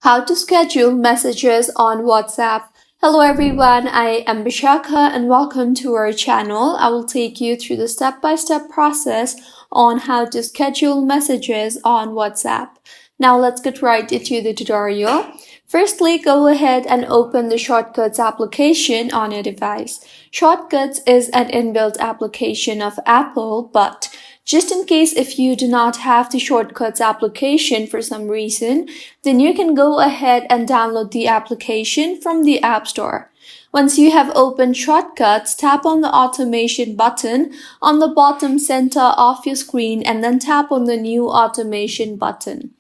How to schedule messages on WhatsApp. Hello everyone, I am Bishakha and welcome to our channel. I will take you through the step-by-step process on how to schedule messages on WhatsApp. Now let's get right into the tutorial. Firstly, go ahead and open the Shortcuts application on your device. Shortcuts is an inbuilt application of Apple, but just in case if you do not have the Shortcuts application for some reason, then you can go ahead and download the application from the App Store. Once you have opened Shortcuts, tap on the automation button on the bottom center of your screen and then tap on the new automation button.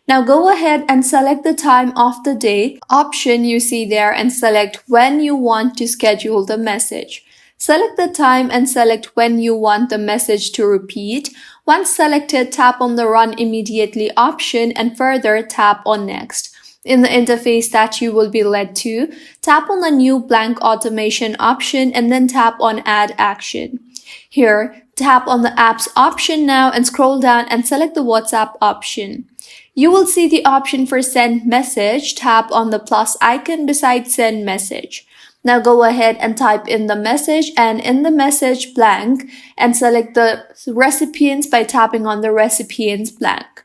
Now go ahead and select the time of the day option you see there and select when you want to schedule the message. Select the time and select when you want the message to repeat. Once selected, tap on the Run Immediately option and further tap on Next. In the interface that you will be led to, tap on the New Blank Automation option and then tap on Add Action. Here, tap on the Apps option now and scroll down and select the WhatsApp option. You will see the option for Send Message. Tap on the plus icon beside Send Message. Now go ahead and type in the message and in the message blank and select the recipients by tapping on the recipients blank.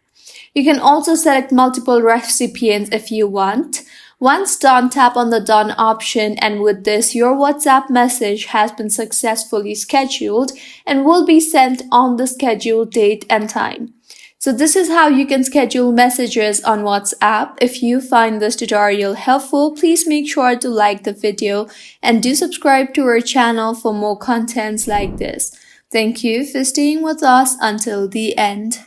You can also select multiple recipients if you want. Once done, tap on the Done option, and with this, your WhatsApp message has been successfully scheduled and will be sent on the scheduled date and time. So this is how you can schedule messages on WhatsApp. If you find this tutorial helpful, please make sure to like the video and do subscribe to our channel for more contents like this. Thank you for staying with us until the end.